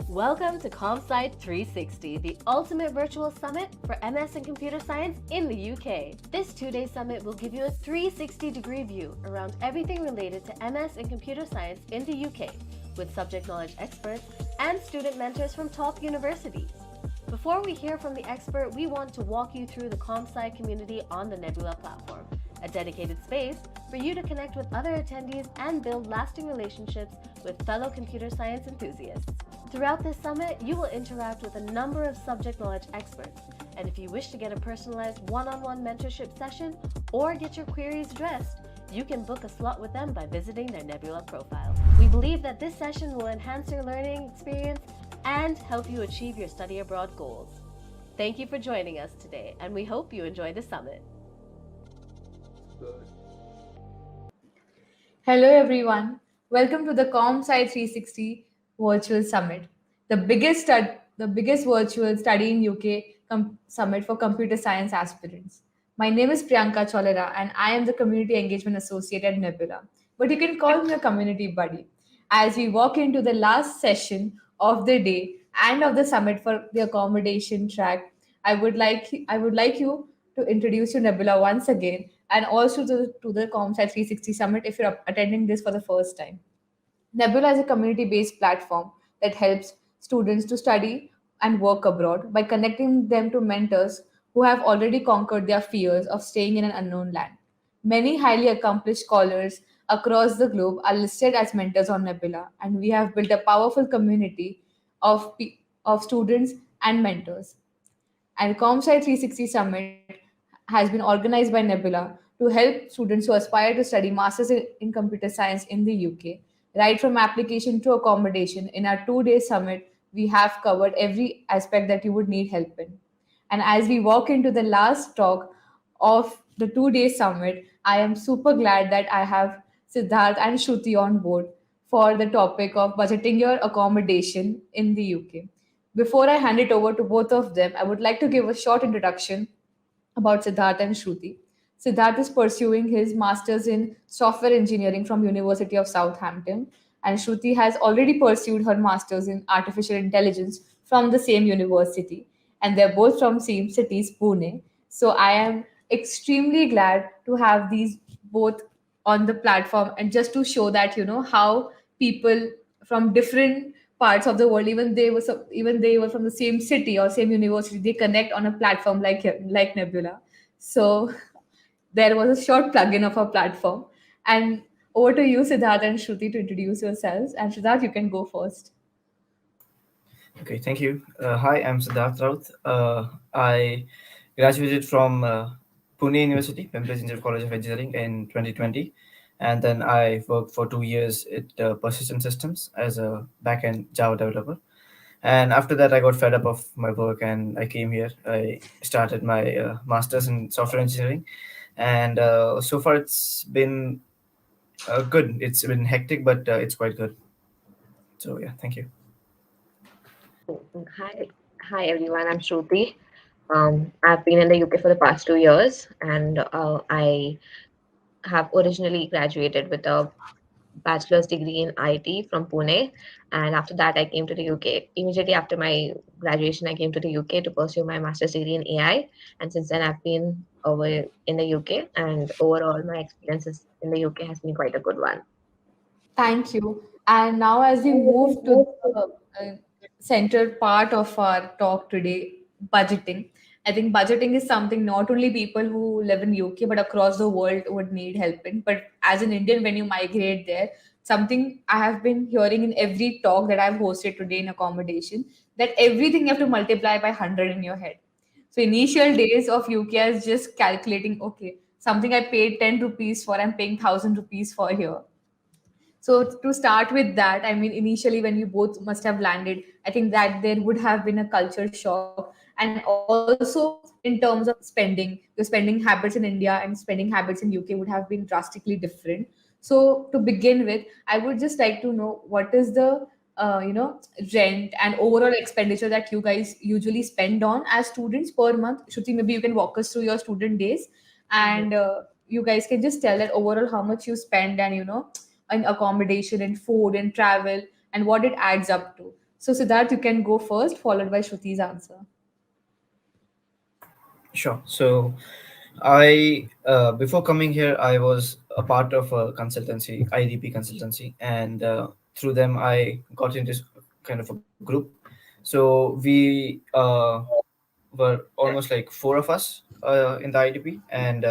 Welcome to ComSci 360, the ultimate virtual summit for MS in computer science in the UK. This two-day summit will give you a 360-degree view around everything related to MS in computer science in the UK, with subject knowledge experts and student mentors from top universities. Before we hear from the expert, we want to walk you through the ComSci community on the Nebula platform, a dedicated space for you to connect with other attendees and build lasting relationships with fellow computer science enthusiasts. Throughout this summit, you will interact with a number of subject knowledge experts, and if you wish to get a personalized one-on-one mentorship session or get your queries addressed, you can book a slot with them by visiting their Nebula profile. We believe that this session will enhance your learning experience and help you achieve your study abroad goals. Thank you for joining us today, and we hope you enjoy the summit. Hello everyone. Welcome to the ComSci 360 Virtual Summit, the biggest virtual study in UK summit for computer science aspirants. My name is Priyanka Cholera and I am the Community Engagement Associate at Nebula. But you can call me a community buddy. As we walk into the last session of the day and of the summit for the accommodation track, I would like you to introduce you Nebula once again and also to the ComSci 360 Summit if you're attending this for the first time. Nebula is a community based platform that helps students to study and work abroad by connecting them to mentors who have already conquered their fears of staying in an unknown land. Many highly accomplished scholars across the globe are listed as mentors on Nebula, and we have built a powerful community of students and mentors. And ComSci 360 Summit has been organized by Nebula to help students who aspire to study masters in computer science in the UK. Right from application to accommodation, in our 2 day summit, we have covered every aspect that you would need help in. And as we walk into the last talk of the 2 day summit, I am super glad that I have Siddharth and Shruti on board for the topic of budgeting your accommodation in the UK. Before I hand it over to both of them, I would like to give a short introduction about Siddharth and Shruti. Siddharth is pursuing his master's in software engineering from University of Southampton, and Shruti has already pursued her master's in artificial intelligence from the same university, and they're both from same cities, Pune. So I am extremely glad to have these both on the platform, and just to show that how people from different parts of the world, even they were from the same city or same university, they connect on a platform like Nebula. So there was a short plug-in of our platform. And over to you, Siddharth and Shruti, to introduce yourselves. And Siddharth, you can go first. Okay, thank you. Hi, I'm Siddharth Raut. I graduated from Pune University, Cambridge College of Engineering in 2020. And then I worked for 2 years at Persistent Systems as a backend Java developer. And after that, I got fed up of my work and I came here. I started my master's in software engineering. And so far, it's been good. It's been hectic, but it's quite good. So, yeah, thank you. Hi, hi everyone. I'm Shruti. I've been in the UK for the past 2 years, and I have originally graduated with a bachelor's degree in IT from Pune. And after that, I came to the UK. Immediately after my graduation, I came to the UK to pursue my master's degree in AI. And since then, I've been over in the UK, and overall, my experiences in the UK has been quite a good one. Thank you. And now, as we move to the central part of our talk today, budgeting. I think budgeting is something not only people who live in UK but across the world would need help in. But as an Indian, when you migrate there, something I have been hearing in every talk that I've hosted today in accommodation, that everything you have to multiply by 100 in your head. So initial days of UK is just calculating, okay, something I paid 10 rupees for, I'm paying 1,000 rupees for here. So to start with that, I mean, initially when you both must have landed, I think that there would have been a culture shock. And also in terms of spending, your spending habits in India and spending habits in UK would have been drastically different. So to begin with, I would just like to know what is the rent and overall expenditure that you guys usually spend on as students per month. Shruti, maybe you can walk us through your student days, Mhm. and you guys can just tell that overall how much you spend, and in accommodation and food and travel and what it adds up to. So Siddharth, you can go first, followed by Shruti's answer. Sure. So I before coming here, I was a part of a consultancy, IDP consultancy, and through them I got into kind of a group. So we were almost like four of us in the IDP, and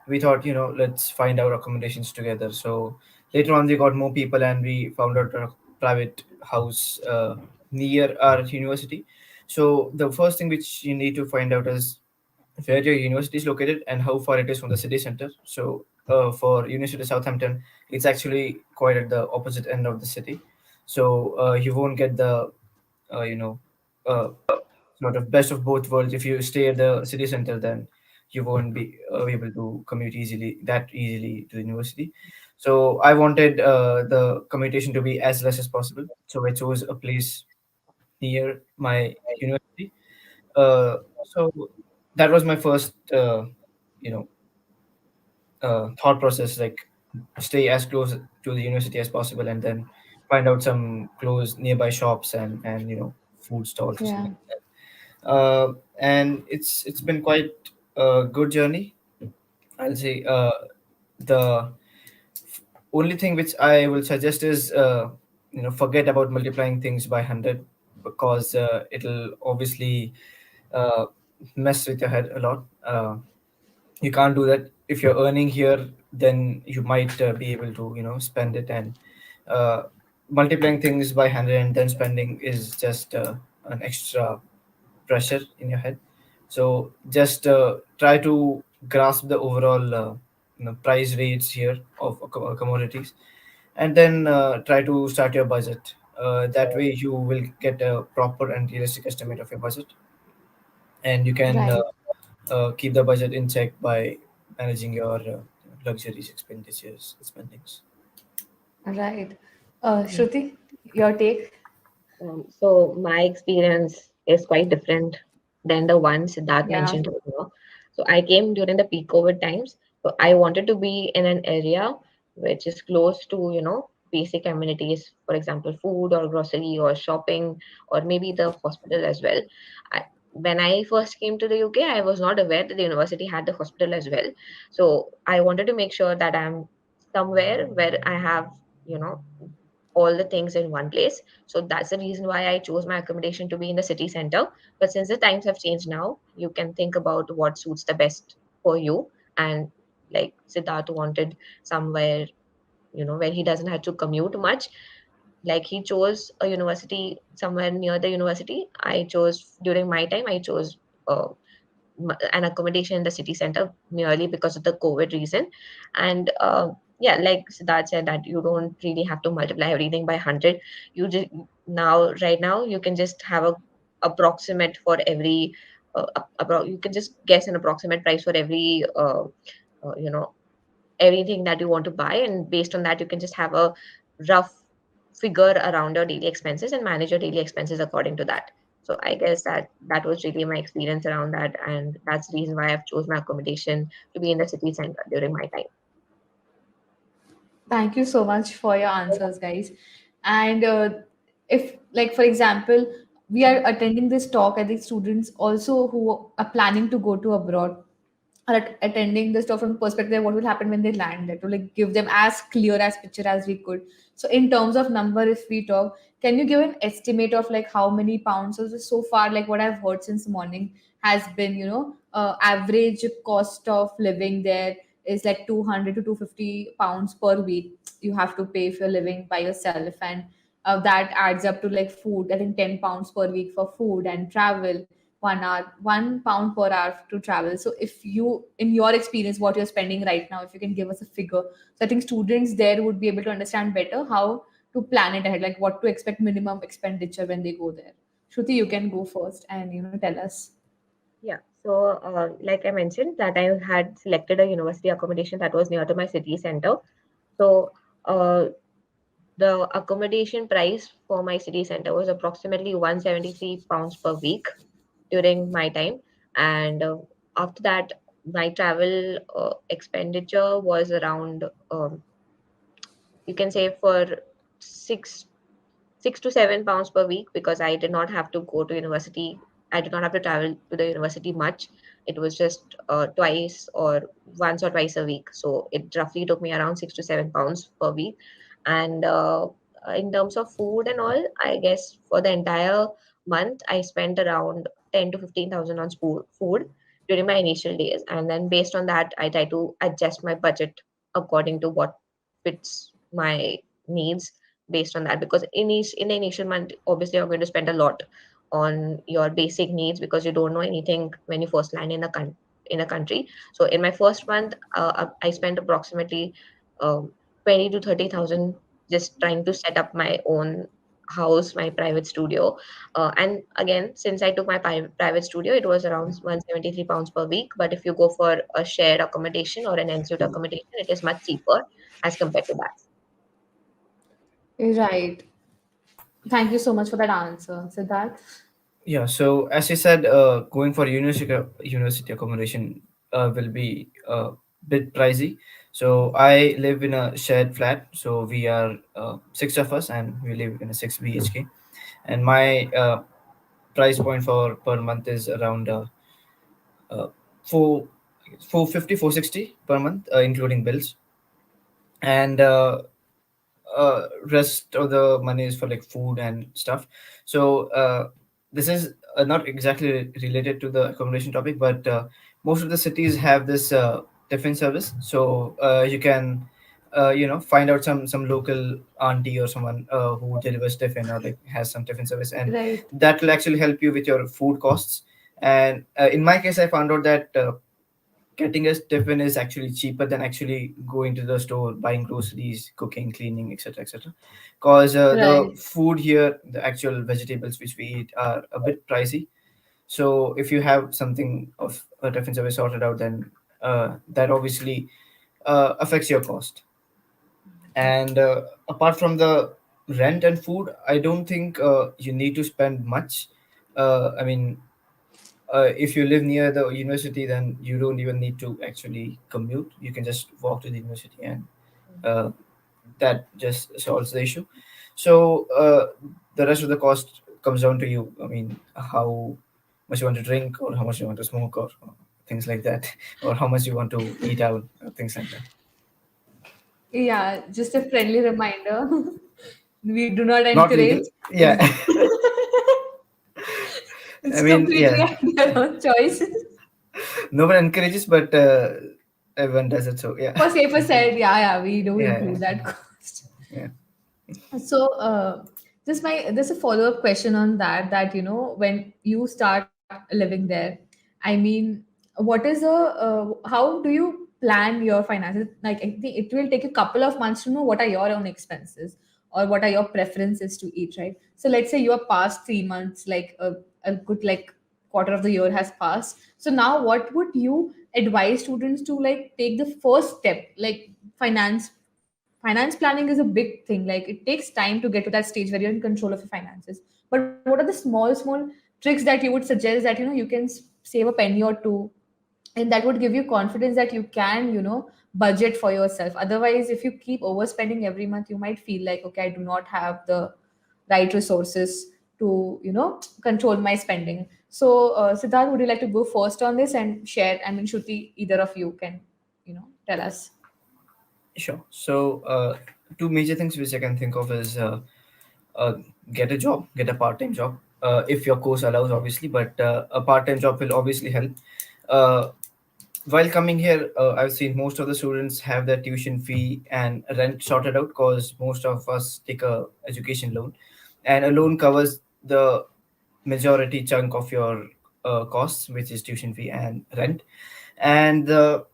we thought, let's find our accommodations together. So later on, we got more people, and we found out a private house near our university. So the first thing which you need to find out is where your university is located and how far it is from the city center. So for University of Southampton, it's actually quite at the opposite end of the city. So you won't get the uh, you know uh, sort of best of both worlds. If you stay at the city center, then you won't be able to commute easily to the university. So I wanted the commutation to be as less as possible. So I chose a place near my university. So that was my first, you know, thought process. Like, stay as close to the university as possible, and then find out some close nearby shops and food stalls or Yeah. something like that. And it's been quite a good journey, I'll say. The only thing which I will suggest is forget about multiplying things by 100, because it'll obviously uh, mess with your head a lot. You can't do that. If you're earning here, then you might be able to spend it, and uh, multiplying things by 100 and then spending is just an extra pressure in your head. So just try to grasp the overall price rates here of commodities, and then try to start your budget. That way you will get a proper and realistic estimate of your budget, and you can Right. keep the budget in check by managing your luxuries, expenditures, spendings. Right. Mm. Shruti, your take? So my experience is quite different than the one Siddharth Yeah. mentioned earlier. So I came during the peak COVID times. So I wanted to be in an area which is close to, basic amenities, for example, food or grocery or shopping, or maybe the hospital as well. When I first came to the UK, I was not aware that the university had the hospital as well. So I wanted to make sure that I'm somewhere where I have, you know, all the things in one place. So that's the reason why I chose my accommodation to be in the city center. But since the times have changed now, you can think about what suits the best for you. And like Siddharth wanted somewhere, where he doesn't have to commute much. Like he chose a university somewhere near the university. I chose during my time, I chose uh, an accommodation in the city center merely because of the COVID reason. And yeah, like Siddharth said, that you don't really have to multiply everything by 100. You just right now, you can just have a approximate for every. You can just guess an approximate price for every uh, you know everything that you want to buy, and based on that you can just have a rough figure around your daily expenses and manage your daily expenses according to that. So I guess that was really my experience around that, and that's the reason why I've chose my accommodation to be in the city center during my time. Thank you so much for your answers, guys. And if, like, for example, we are attending this talk, I think students also who are planning to go to abroad are attending this talk from the perspective of what will happen when they land there, to like give them as clear as picture as we could. So, in terms of number, if we talk, can you give an estimate of like how many pounds? So far, like what I've heard since morning has been, average cost of living there is like 200 to 250 pounds per week you have to pay if you're living by yourself, and that adds up to like food, I think 10 pounds per week for food and travel, 1 hour, 1 pound per hour to travel. So if you, in your experience, what you're spending right now, if you can give us a figure, so I think students there would be able to understand better how to plan it ahead, like what to expect minimum expenditure when they go there. Shruti, you can go first and tell us. Yeah. So, like I mentioned, that I had selected a university accommodation that was near to my city center. So, uh, the accommodation price for my city center was approximately 173 pounds per week during my time. And after that, my travel expenditure was around, you can say, for six. 6 to 7 pounds per week because I did not have to go to university. I did not have to travel to the university much. It was just twice or once or twice a week. So it roughly took me around 6 to 7 pounds per week. And in terms of food and all, I guess for the entire month, I spent around 10 to 15,000 on food during my initial days. And then based on that, I try to adjust my budget according to what fits my needs based on that, because in the initial month obviously you're going to spend a lot on your basic needs because you don't know anything when you first land in a country. So in my first month, I spent approximately 20 to 30,000 just trying to set up my own house, my private studio. And again, since I took my private studio, it was around 173 pounds per week. But if you go for a shared accommodation or an ensuite accommodation, it is much cheaper as compared to that. Right. Thank you so much for that answer, Siddharth. Yeah, so as you said, going for university accommodation will be a bit pricey. So I live in a shared flat, so we are six of us, and we live in a six BHK. And my price point for per month is around uh, 4 450 460 per month, including bills. And rest of the money is for like food and stuff. So this is not exactly related to the accommodation topic, but most of the cities have this tiffin service. So you can find out some local auntie or someone who delivers tiffin or like has some tiffin service, and Right. that will actually help you with your food costs. And in my case, I found out that getting a tiffin is actually cheaper than actually going to the store, buying groceries, cooking, cleaning, etc., etc. Because the Right. food here, the actual vegetables which we eat, are a bit pricey. So if you have something of a tiffin service sorted out, then that obviously affects your cost. And apart from the rent and food, I don't think you need to spend much. I mean, if you live near the university, then you don't even need to actually commute. You can just walk to the university, and uh, that just solves the issue. So the rest of the cost comes down to you. I mean, how much you want to drink, or how much you want to smoke, or things like that, or how much you want to eat out, things like that. Yeah, just a friendly reminder. We do not Not legal. encourage. Yeah. I It's mean, completely yeah. at their own choice. No one encourages, but everyone does it. So yeah. For safer side, yeah, yeah, we do Yeah. include that cost. Yeah. So, this a follow up question on that. That when you start living there, I mean, what is how do you plan your finances? Like, I think it will take a couple of months to know what are your own expenses or what are your preferences to eat, right? So, let's say you are past 3 months, like a good like quarter of the year has passed. So now, what would you advise students to like take the first step, like finance planning is a big thing. Like it takes time to get to that stage where you're in control of your finances. But what are the small tricks that you would suggest that you can save a penny or two, and that would give you confidence that you can budget for yourself? Otherwise, if you keep overspending every month, you might feel like, okay, I do not have the right resources to control my spending. So Siddharth, would you like to go first on this and share? I mean, Shruti, either of you can tell us. Sure. So two major things which I can think of is uh, get a job, get a part-time job, if your course allows, obviously. But a part-time job will obviously help. Uh, while coming here, I've seen most of the students have their tuition fee and rent sorted out, because most of us take a education loan, and a loan covers the majority chunk of your costs, which is tuition fee and rent. And the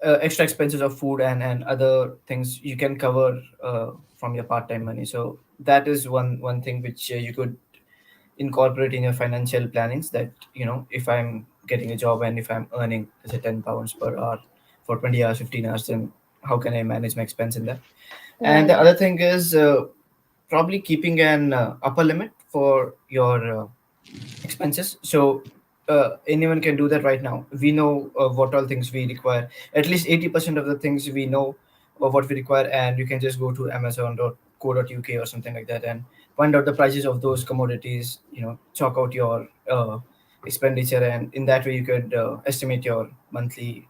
extra expenses of food and other things you can cover from your part-time money. So that is one thing which you could incorporate in your financial plannings, that if I'm getting a job and if I'm earning, say, 10 pounds per hour for 20 hours, 15 hours, then how can I manage my expense in that? And the Right. other thing is probably keeping an upper limit for your expenses. So anyone can do that right now. We know what all things we require. At least 80% of the things we know of what we require, and you can just go to Amazon or co.uk or something like that, and find out the prices of those commodities. Chalk out your expenditure, and in that way you could estimate your monthly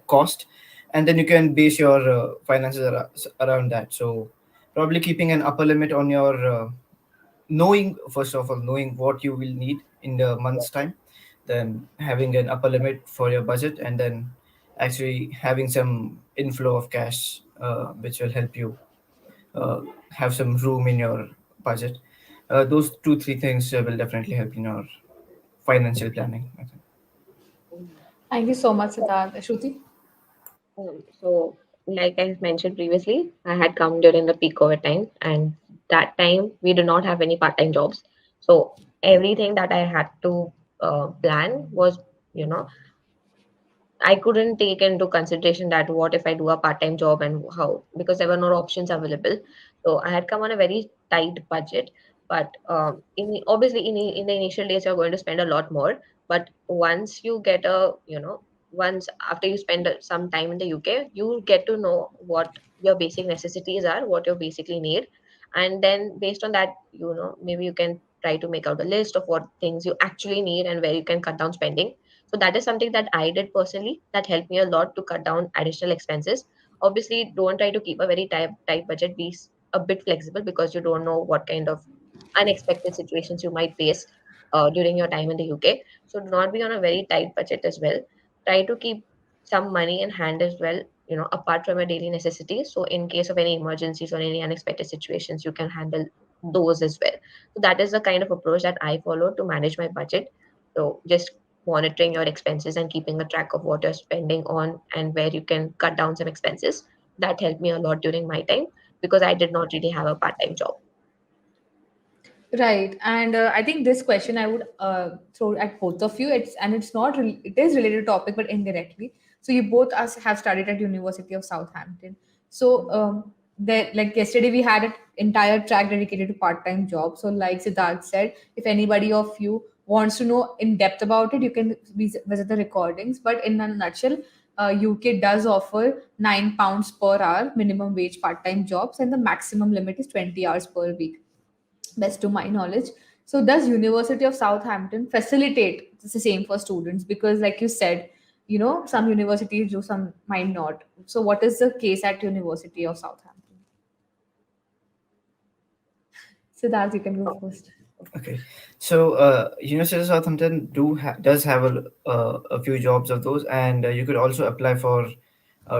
cost, and then you can base your finances around that. So probably keeping an upper limit on your knowing, first of all, knowing what you will need in the month's time, then having an upper limit for your budget, and then actually having some inflow of cash, which will help you uh, have some room in your budget. Those two three things will definitely help in your financial planning, I think. Thank you so much, Siddharth. Shruti? So, like I mentioned previously, I had come during the peak COVID time, and that time we did not have any part-time jobs. So everything that I had to plan was, you know, I couldn't take into consideration that what if I do a part-time job and how, because there were no options available. So I had come on a very tight budget. But in the initial days, you're going to spend a lot more. But once you get once after you spend some time in the UK, you get to know what your basic necessities are, what you basically need. And then based on that, maybe you can try to make out a list of what things you actually need and where you can cut down spending. So that is something that I did personally that helped me a lot to cut down additional expenses. Obviously, don't try to keep a very tight budget. A bit flexible because you don't know what kind of unexpected situations you might face during your time in the UK. So do not be on a very tight budget as well. Try to keep some money in hand as well, apart from your daily necessities. So in case of any emergencies or any unexpected situations, you can handle those as well. So that is the kind of approach that I follow to manage my budget. So just monitoring your expenses and keeping a track of what you're spending on and where you can cut down some expenses. That helped me a lot during my time because I did not really have a part-time job. Right, and I think this question I would throw at both of you. It's not it is related to topic, but indirectly. So you both us have studied at University of Southampton. So there, like yesterday, we had an entire track dedicated to part-time jobs. So like Siddharth said, if anybody of you wants to know in depth about it, you can visit the recordings. But in a nutshell, UK does offer £9 per hour minimum wage part-time jobs, and the maximum limit is 20 hours per week, best to my knowledge. So does University of Southampton facilitate it's the same for students? Because like you said, some universities do, some might not. So what is the case at University of Southampton? Siddharth, you can go first. Okay, so University of Southampton does have a few jobs of those, and you could also apply for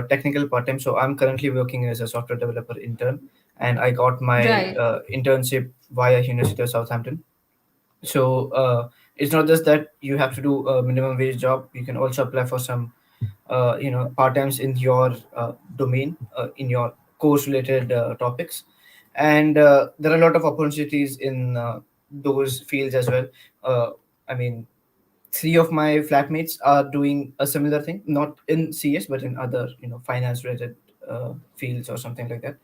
technical part time. So I'm currently working as a software developer intern, and I got my Right. internship via University of Southampton. So it's not just that you have to do a minimum wage job. You can also apply for some part times in your domain, in your course related topics, and there are a lot of opportunities in those fields as well. uh, I mean, three of my flatmates are doing a similar thing, not in CS but in other finance related fields or something like that.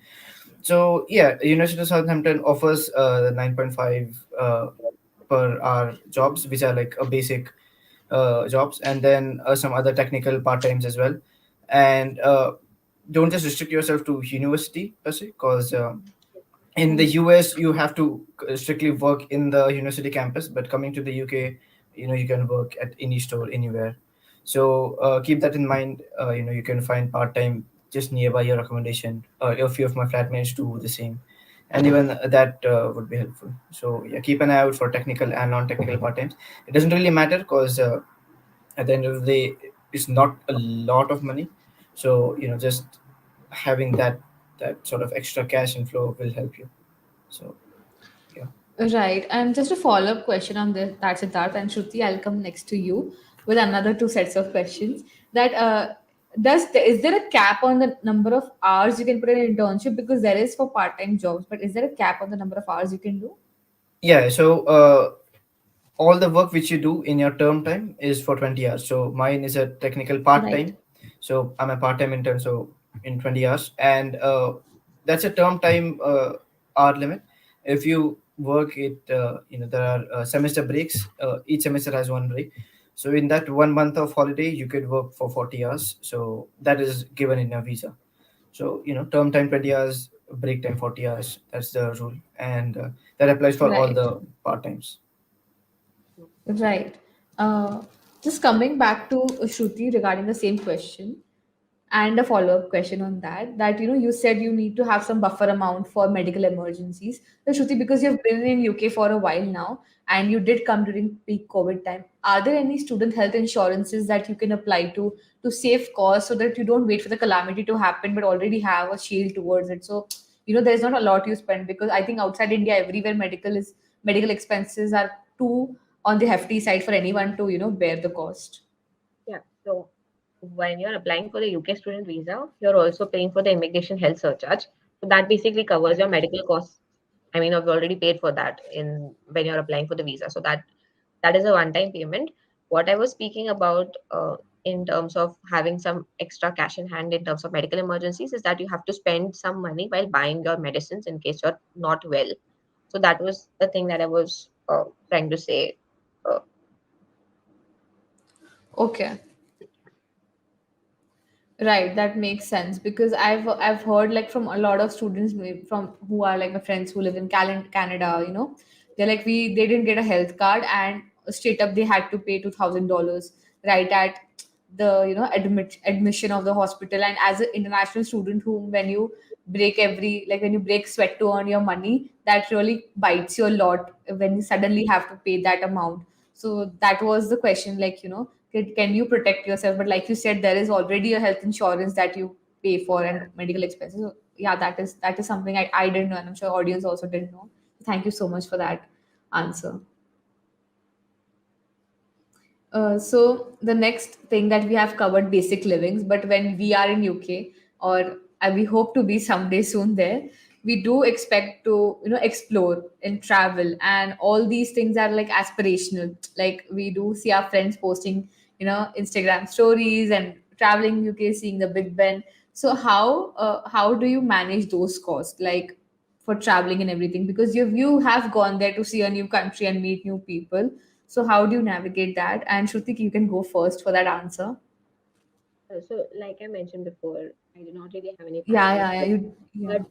So yeah, University of Southampton offers the 9.5 per hour jobs, which are like a basic jobs, and then some other technical part times as well. And don't just restrict yourself to university per se, because in the US you have to strictly work in the university campus, but coming to the UK, you can work at any store anywhere. So keep that in mind. You can find part time just nearby your accommodation. A few of my flatmates do the same, and even that would be helpful. So yeah, keep an eye out for technical and non-technical part times. It doesn't really matter because at the end of the day, it's not a lot of money. So just having that sort of extra cash inflow will help you. So yeah. Right. And just a follow-up question on this, that's Siddharth and Shruti, I'll come next to you with another two sets of questions. That is there a cap on the number of hours you can put in an internship? Because there is for part-time jobs, but is there a cap on the number of hours you can do? Yeah, so all the work which you do in your term time is for 20 hours. So mine is a technical part Right. time. So I'm a part time intern, so in 20 hours. And that's a term time hour limit. If you work it, there are semester breaks. Each semester has one break. So in that 1 month of holiday, you could work for 40 hours. So that is given in a visa. So term time 20 hours, break time 40 hours. That's the rule, and that applies for all Right. the part times. Right. Uh, just coming back to Shruti regarding the same question, and a follow-up question on that, that you said you need to have some buffer amount for medical emergencies. So Shruti, because you've been in UK for a while now and you did come during peak COVID time, are there any student health insurances that you can apply to save costs so that you don't wait for the calamity to happen but already have a shield towards it? So there's not a lot you spend, because I think outside India everywhere medical expenses are too on the hefty side for anyone to bear the cost. Yeah. So when you're applying for the UK student visa, you're also paying for the immigration health surcharge. So that basically covers your medical costs. I mean, I've already paid for that in when you're applying for the visa. So that is a one-time payment. What I was speaking about in terms of having some extra cash in hand in terms of medical emergencies is that you have to spend some money while buying your medicines in case you're not well. So that was the thing that I was trying to say. Uh, Okay. Right, that makes sense, because I've heard like from a lot of students from who are like my friends who live in Canada, they're like they didn't get a health card, and straight up they had to pay $2,000 right at the admission of the hospital. And as an international student, whom when you break sweat to earn your money, that really bites you a lot when you suddenly have to pay that amount. So that was the question, like can you protect yourself? But like you said, there is already a health insurance that you pay for and medical expenses. So yeah, that is something I didn't know, and I'm sure audience also didn't know. Thank you so much for that answer. So the next thing that we have covered basic livings, but when we are in UK, or we hope to be someday soon there, we do expect to explore and travel, and all these things are like aspirational. Like we do see our friends posting Instagram stories and traveling UK, seeing the Big Ben. So how do you manage those costs, like for traveling and everything? Because you have gone there to see a new country and meet new people. So how do you navigate that? And Shrutik, you can go first for that answer. so, like I mentioned before, I do not really have any Yeah, part-time yeah, yeah. job. Yeah. But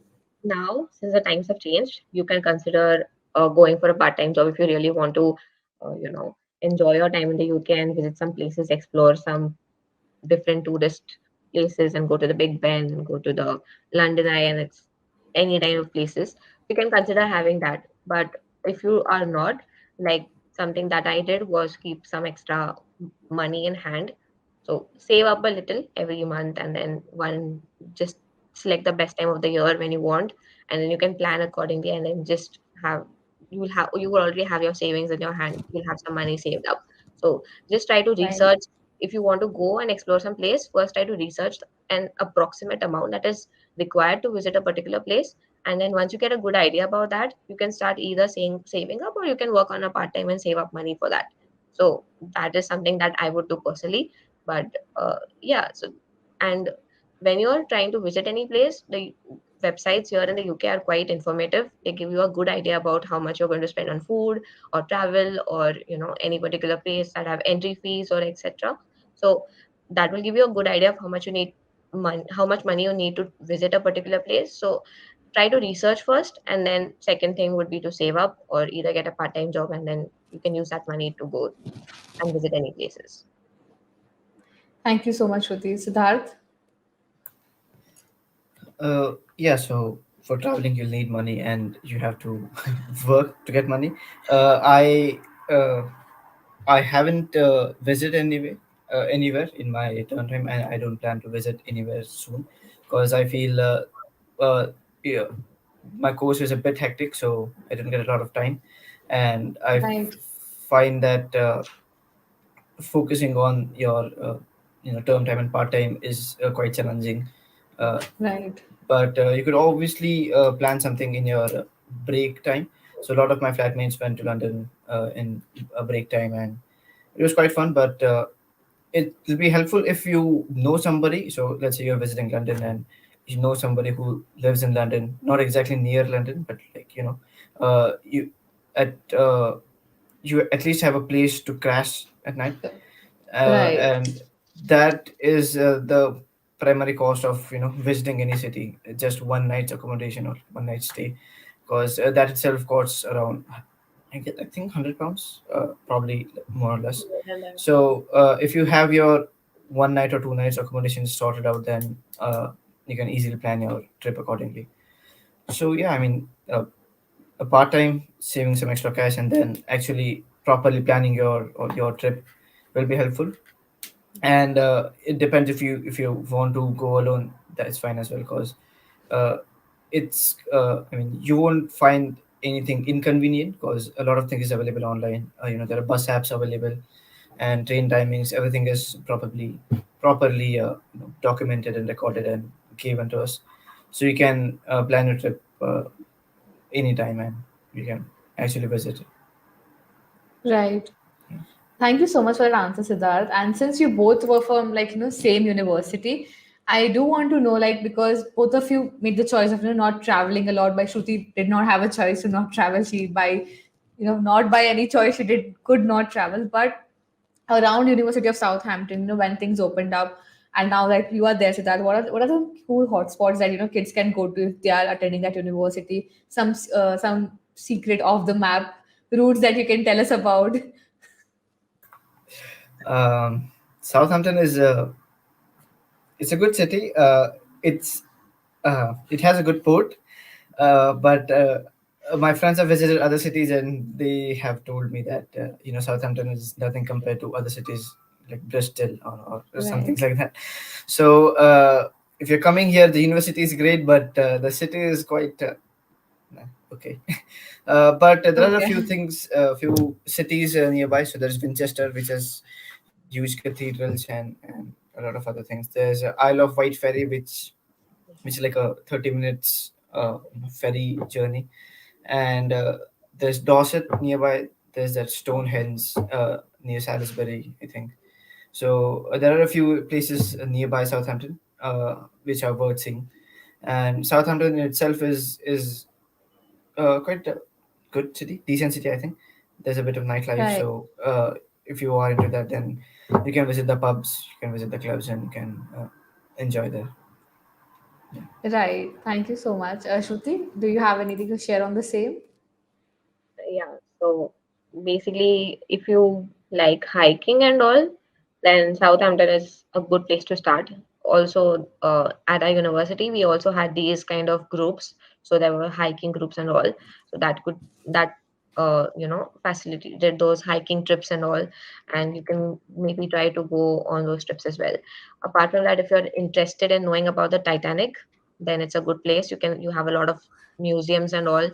now, since the times have changed, you can consider going for a part-time job if you really want to, enjoy your time in the UK and visit some places, explore some different tourist places, and go to the Big Ben and go to the London Eye, and it's any kind of places. You can consider having that. But if you are not, like something that I did was keep some extra money in hand. So save up a little every month, and then one just select the best time of the year when you want, and then you can plan accordingly, and then just have you will already have your savings in your hand. You'll have some money saved up. So just try to Right. research. If you want to go and explore some place, first try to research an approximate amount that is required to visit a particular place. And then once you get a good idea about that, you can start either saving up, or you can work on a part time and save up money for that. So that is something that I would do personally. But yeah, so and when you're trying to visit any place, the websites here in the UK are quite informative. They give you a good idea about how much you're going to spend on food or travel, or any particular place that have entry fees or etc. So that will give you a good idea of how much you need how much money you need to visit a particular place. So try to research first, and then second thing would be to save up or either get a part-time job, and then you can use that money to go and visit any places. Thank you so much, Shruti. Siddharth? Yeah, so for traveling, you'll need money and you have to work to get money. Uh, I haven't visited anywhere in my turn time, and I don't plan to visit anywhere soon because I feel uh, yeah, my course is a bit hectic, so I didn't get a lot of time, and Right. find that focusing on your term time and part time is quite challenging. Uh, Right. but you could obviously plan something in your break time. So a lot of my flatmates went to London in a break time, and it was quite fun. But it will be helpful if you know somebody. So let's say you're visiting London and you know somebody who lives in London, not exactly near London, but like you at you at least have a place to crash at night, Right. and that is the primary cost of visiting any city, just one night's accommodation or one night stay, because that itself costs around, I think, £100, probably more or less. So if you have your one night or two nights accommodation sorted out, then you can easily plan your trip accordingly. So yeah, I mean, a part time saving some extra cash and then actually properly planning your trip will be helpful. And it depends, if you want to go alone, that's fine as well, because uh, it's I mean, you won't find anything inconvenient because a lot of things is available online. There are bus apps available, and train timings, everything is properly documented and recorded and given to us, so you can plan your trip anytime, and you can actually visit it. Right. Yeah. Thank you so much for that answer, Siddharth. And since you both were from same university, I do want to know because both of you made the choice of not traveling a lot. By Shruti did not have a choice to not travel. She by not by any choice she could not travel. But around University of Southampton, when things opened up, and now that you are there, Siddharth, what are the cool hotspots that kids can go to if they are attending that university? Some secret off the map routes that you can tell us about. Southampton is it's a good city. It has a good port, but my friends have visited other cities and they have told me that Southampton is nothing compared to other cities like Bristol or some Right. things like that. So if you're coming here, the university is great, but the city is quite nah, okay. But there are a few Okay. things, few cities nearby. So there's Winchester, which has huge cathedrals and a lot of other things. There's Isle of Wight ferry, which is like a 30 minutes ferry journey. And there's Dorset nearby. There's that Stonehenge near Salisbury, I think. So there are a few places nearby Southampton which are worth seeing. And Southampton in itself is quite a good city, decent city, I think. There's a bit of nightlife, Right. so if you are into that, then you can visit the pubs, you can visit the clubs, and you can enjoy there. Yeah. Right. Thank you so much. Shruti, do you have anything to share on the same? Yeah, so basically, if you like hiking and all, then Southampton is a good place to start. Also, at our university, we also had these kind of groups. So there were hiking groups and all. So that facilitated those hiking trips and all. And you can maybe try to go on those trips as well. Apart from that, if you're interested in knowing about the Titanic, then it's a good place. You have a lot of museums and all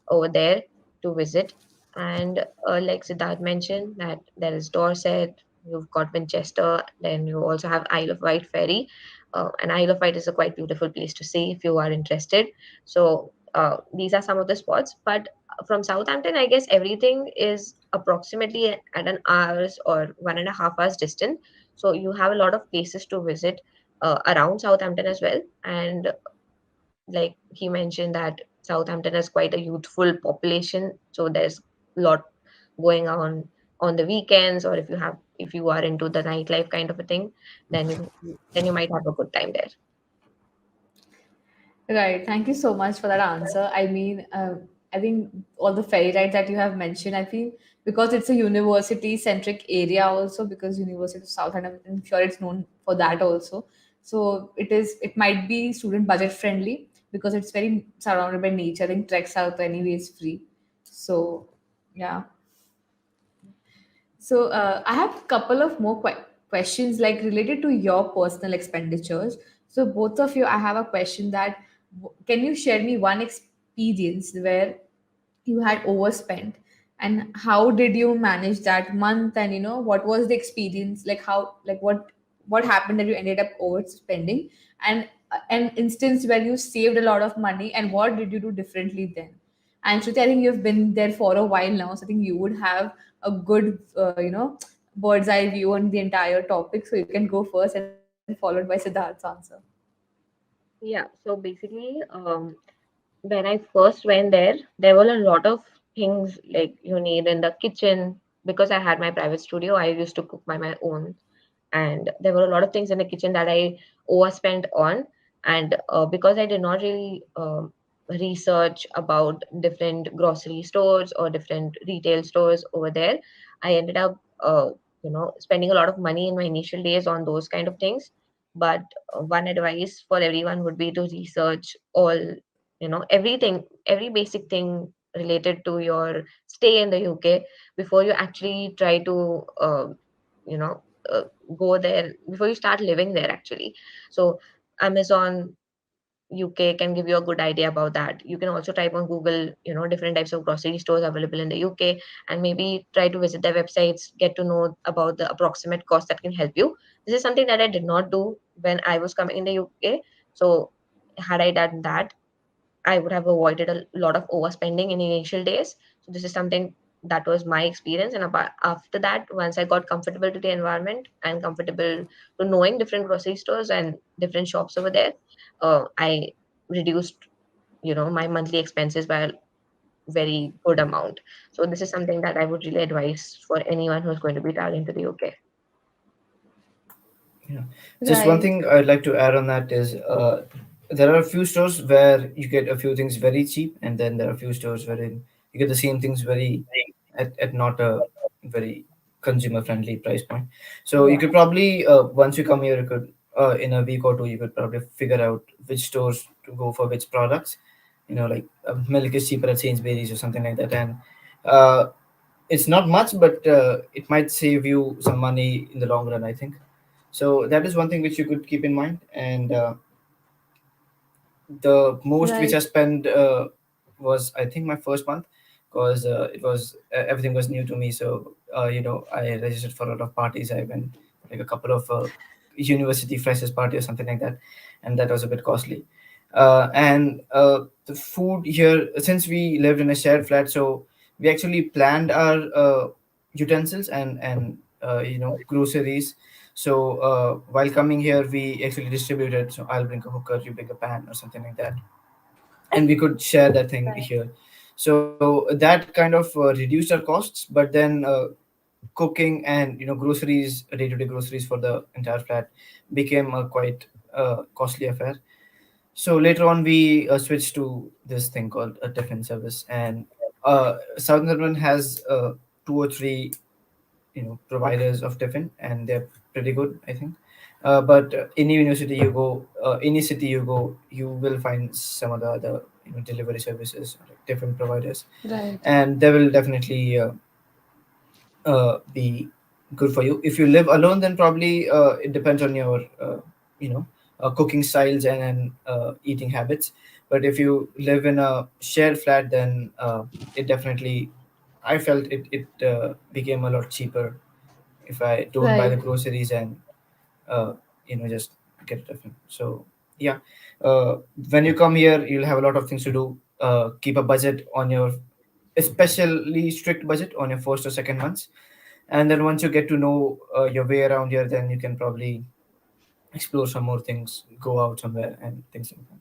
over there to visit. And like Siddharth mentioned, that there is Dorset, you've got Winchester, then you also have Isle of Wight ferry. And Isle of Wight is a quite beautiful place to see if you are interested. So these are some of the spots. But from Southampton, I guess everything is approximately at an hour's or 1.5 hours distant. So you have a lot of places to visit around Southampton as well. And like he mentioned that Southampton has quite a youthful population, so there's a lot going on the weekends, or if you are into the nightlife kind of a thing, then you might have a good time there. Right. Thank you so much for that answer. I mean, I think all the ferry rides that you have mentioned, I feel because it's a university centric area also, because University of Southampton, I'm sure it's known for that also. So it might be student budget friendly because it's very surrounded by nature. I think treks are anyways free. So yeah. So I have a couple of more questions like related to your personal expenditures. So both of you, I have a question that can you share me one experience where you had overspent and how did you manage that month, and what was the experience like, how like what happened that you ended up overspending, and an instance where you saved a lot of money and what did you do differently then? And Shruti, I think you've been there for a while now, so I think you would have a good bird's eye view on the entire topic, so you can go first and followed by Siddharth's answer. Yeah, so basically, when I first went there, there were a lot of things like you need in the kitchen. Because I had my private studio, I used to cook by my own. and there were a lot of things in the kitchen that I overspent on. And because I did not really research about different grocery stores or different retail stores over there, I ended up spending a lot of money in my initial days on those kind of things. But one advice for everyone would be to research all, everything, every basic thing related to your stay in the UK before you actually try to you know uh, go there, before you start living there actually. So Amazon UK can give you a good idea about that. You can also type on Google, different types of grocery stores available in the UK, and maybe try to visit their websites, get to know about the approximate cost that can help you. This is something that I did not do when I was coming in the UK. So had I done that, I would have avoided a lot of overspending in initial days. So this is something that was my experience. And after that, once I got comfortable to the environment and comfortable to knowing different grocery stores and different shops over there, I reduced, my monthly expenses by a very good amount. So this is something that I would really advise for anyone who's going to be traveling to the UK. Yeah. Just one Right. thing I'd like to add on that is there are a few stores where you get a few things very cheap, and then there are a few stores wherein you get the same things very at not a very consumer friendly price point. So you Yeah. could probably once you come here, you could in a week or two, you could probably figure out which stores to go for which products. Like milk is cheaper at Sainsbury's or something like that, and uh, it's not much, but it might save you some money in the long run, I think. So that is one thing which you could keep in mind. And the most which I Right. spent was, I think, my first month, because it was everything was new to me. So I registered for a lot of parties. I went like a couple of university freshers party or something like that, and that was a bit costly. And the food here, since we lived in a shared flat, so we actually planned our utensils and groceries. So while coming here, we actually distributed. So I'll bring a hooker, you bring a pan, or something like that, and we could share that thing Right. here. So that kind of reduced our costs. But then cooking and groceries, day-to-day groceries for the entire flat became a quite costly affair. So later on, we switched to this thing called a tiffin service, and Southampton has two or three providers of tiffin, and they're pretty good, I think. But any university you go, any city you go, you will find some of the other delivery services, like different providers, Right. and they will definitely be good for you. If you live alone, then probably it depends on your you know cooking styles and eating habits. But if you live in a shared flat, then it definitely, I felt it became a lot cheaper if I don't buy the Right. groceries and uh, just get it different. So yeah, uh, when you come here, you'll have a lot of things to do. Keep a budget on your, especially strict budget on your first or second months, and then once you get to know your way around here, then you can probably explore some more things, go out somewhere, and things like that.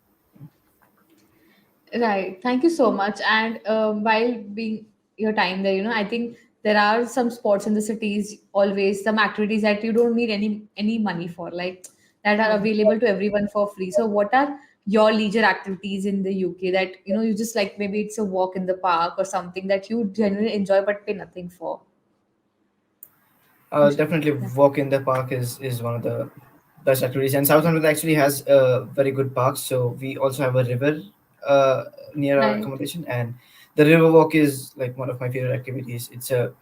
Right. Thank you so much. And while being your time there, I think there are some spots in the cities, always some activities that you don't need any money for, like that are Mhm. available to everyone for free. So what are your leisure activities in the UK that you just like, maybe it's a walk in the park or something that you genuinely enjoy but pay nothing for? Definitely, Yeah. walk in the park is one of the best activities, and Southampton actually has very good parks. So we also have a river uh, near our Right. accommodation, and the river walk is like one of my favorite activities. It's a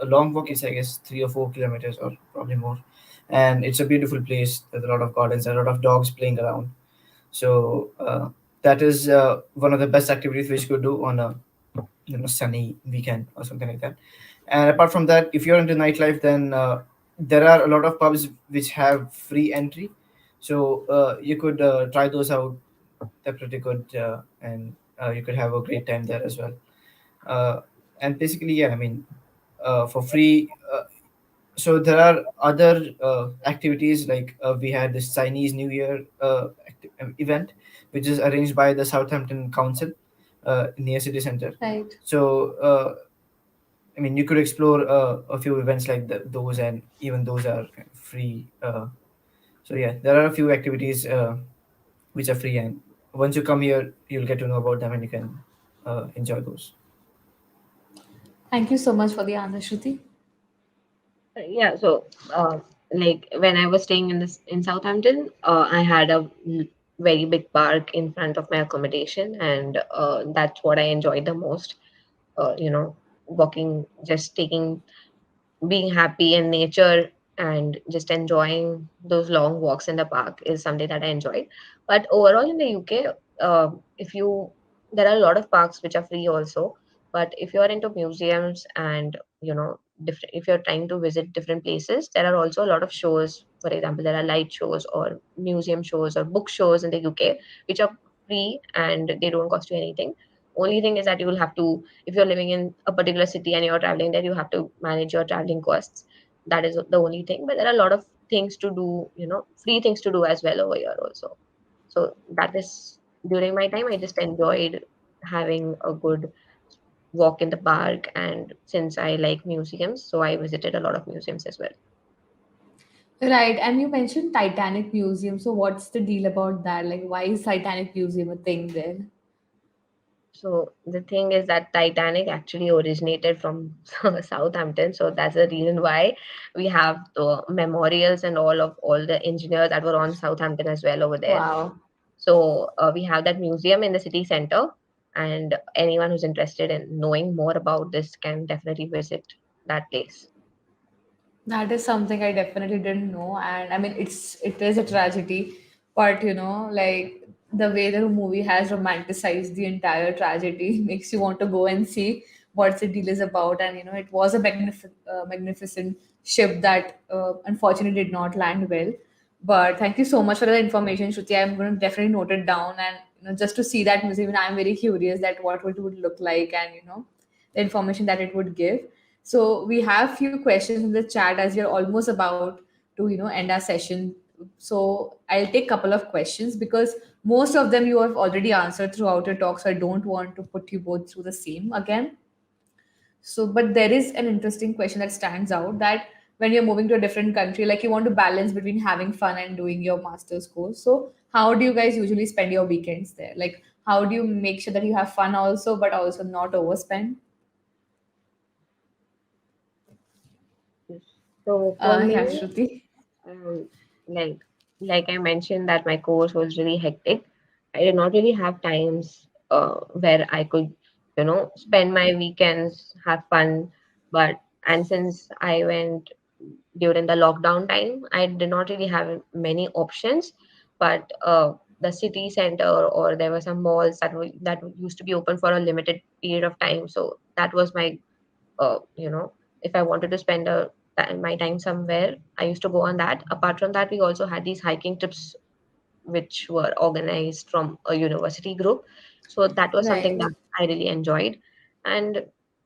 long walk. It's, I guess, 3 or 4 kilometers, or probably more, and it's a beautiful place. There's a lot of gardens, a lot of dogs playing around. So that is one of the best activities which you could do on a sunny weekend or something like that. And apart from that, if you're into nightlife, then there are a lot of pubs which have free entry. So you could try those out. They're pretty good, and you could have a great time there as well. Uh, and basically, yeah, I mean, for free. So there are other activities, like we had this Chinese New Year event, which is arranged by the Southampton Council near city center. Right. So I mean, you could explore a few events like those, and even those are free. So yeah, there are a few activities which are free, and once you come here, you'll get to know about them, and you can enjoy those. Thank you so much for the answer, Shruti. Yeah, so like when I was staying in Southampton, I had a very big park in front of my accommodation, and that's what I enjoyed the most. Walking, just taking being happy in nature and just enjoying those long walks in the park is something that I enjoyed. But overall in the UK, if you there are a lot of parks which are free also. But if you are into museums and different, if you're trying to visit different places, there are also a lot of shows. For example, there are light shows or museum shows or book shows in the UK which are free and they don't cost you anything. Only thing is that you will have to, if you're living in a particular city and you're traveling there, you have to manage your traveling costs. That is the only thing. But there are a lot of things to do, free things to do as well over here also. So that is during my time, I just enjoyed having a good walk in the park. And since I like museums, so I visited a lot of museums as well. Right, and you mentioned Titanic Museum. So what's the deal about that? Like, why is Titanic Museum a thing there? So the thing is that Titanic actually originated from Southampton. So that's the reason why we have the memorials and all the engineers that were on Southampton as well over there. Wow. So we have that museum in the city center, and anyone who's interested in knowing more about this can definitely visit that place. That is something I definitely didn't know, and I mean it is a tragedy, but like the way the movie has romanticized the entire tragedy makes you want to go and see what the deal is about. And it was a magnificent ship that unfortunately did not land well. But thank you so much for the information, Shruti. I'm going to definitely note it down, and just to see that museum, and I'm very curious that what it would look like, and the information that it would give. So we have few questions in the chat as we are almost about to end our session. So I'll take a couple of questions because most of them you have already answered throughout your talk. So I don't want to put you both through the same again. So, but there is an interesting question that stands out that when you're moving to a different country, like you want to balance between having fun and doing your master's course. So, how do you guys usually spend your weekends there? Like, how do you make sure that you have fun also, but also not overspend? Yes. So for Yeah, me, Shruti. um, like like I mentioned that my course was really hectic. I did not really have times where I could, spend my weekends, have fun. But and since I went during the lockdown time, I did not really have many options. But the city center or there were some malls that used to be open for a limited period of time. So that was my if I wanted to spend my time somewhere, I used to go on that. Apart from that, we also had these hiking trips which were organized from a university group. So that was something Right. that I really enjoyed. And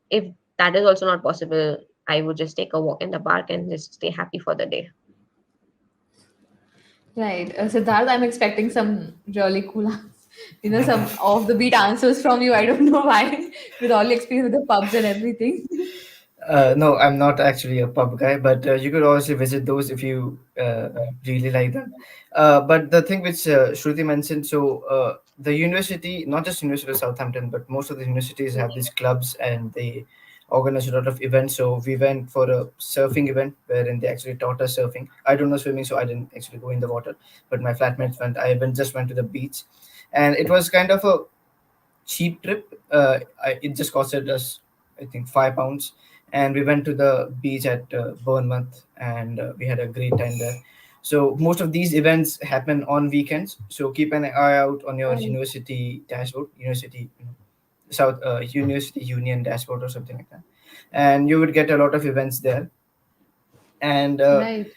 if that is also not possible, I would just take a walk in the park and just stay happy for the day. Right. Siddharth, I'm expecting some really cool, some off the beat answers from you. I don't know why, with all your experience with the pubs and everything. No, I'm not actually a pub guy, but you could obviously visit those if you really like them. But the thing which Shruti mentioned, so the university, not just University of Southampton, but most of the universities have these clubs and they organize a lot of events. So we went for a surfing event wherein they actually taught us surfing. I don't know swimming, so I didn't actually go in the water, but my flatmates went. Just went to the beach, and it was kind of a cheap trip. It just costed us, I think, £5, and we went to the beach at Bournemouth, and we had a great time there. So most of these events happen on weekends. So keep an eye out on your Right. university dashboard, University Union dashboard or something like that, and you would get a lot of events there. And Right.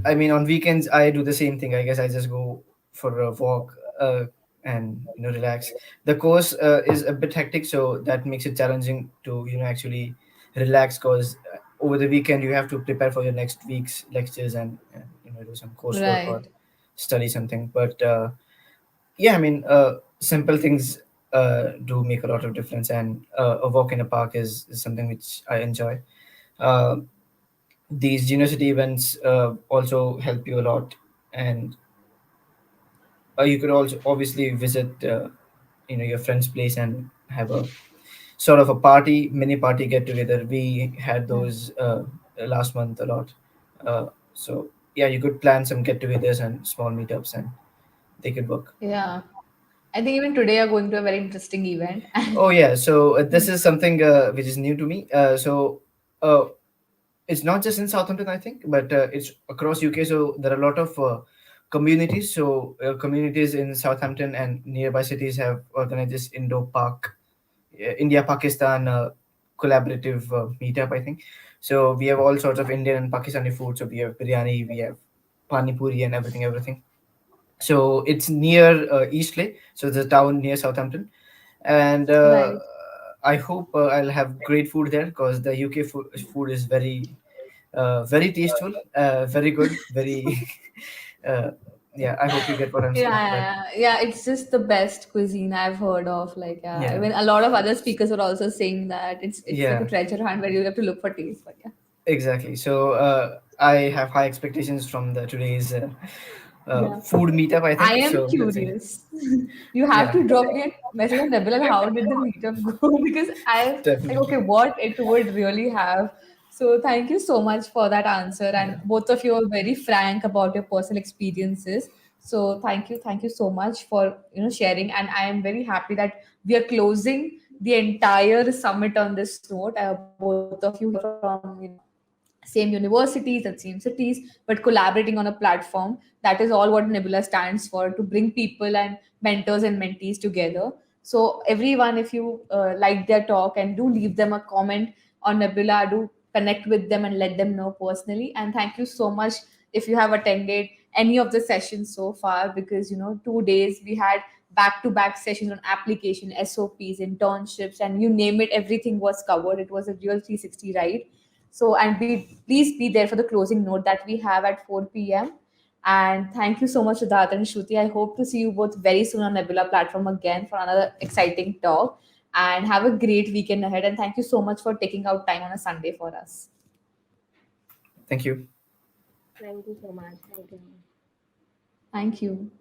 I mean, on weekends, I do the same thing. I guess I just go for a walk and relax. The course is a bit hectic, so that makes it challenging to actually relax because over the weekend you have to prepare for your next week's lectures and do some coursework or Right. study something. But yeah, I mean, simple things. do make a lot of difference, and a walk in a park is something which I enjoy. Uh, these university events also help you a lot, and you could also obviously visit your friend's place and have a sort of a party, mini party get together. We had those last month a lot. So yeah, you could plan some get togethers and small meetups, and they could work. Yeah. I think even today you're going to a very interesting event. Oh yeah, so this is something which is new to me. Uh, it's not just in Southampton, I think, but it's across UK. So there are a lot of communities. So communities in Southampton and nearby cities have organized this Indo Park, India Pakistan collaborative meetup, I think. So we have all sorts of Indian and Pakistani food. So we have biryani, we have pani puri, and everything. So it's near Eastleigh, so it's a town near Southampton, and Right. I hope I'll have great food there because the UK food is very tasteful, very good, very. uh, yeah, I hope you get what I'm Yeah, saying. But yeah, yeah, it's just the best cuisine I've heard of. Like, yeah, yeah, even a lot of other speakers were also saying that it's like a yeah, treasure hunt where you have to look for taste. But yeah, exactly. So I have high expectations from the today's yeah. food meetup, I I think. am So let's see. curious. You have Yeah, to drop me a message on Nebula. And how did the meetup go? Because I'm like, okay, definitely. what it would really have. So thank you so much for that answer. And Yeah, both of you are very frank about your personal experiences. So thank you so much for sharing. And I am very happy that we are closing the entire summit on this note. Both of you here from same universities and same cities, but collaborating on a platform. That is all what Nebula stands for, to bring people and mentors and mentees together. So everyone, if you like their talk, and do leave them a comment on Nebula, do connect with them and let them know personally. And thank you so much if you have attended any of the sessions so far, because 2 days we had back to back sessions on application, SOPs, internships, and you name it, everything was covered. It was a real 360 ride. So, and please be there for the closing note that we have at 4 p.m. And thank you so much, Siddharth and Shruti. I hope to see you both very soon on Nebula platform again for another exciting talk. And have a great weekend ahead. And thank you so much for taking out time on a Sunday for us. thank you. Thank you so much. Thank you. Thank you.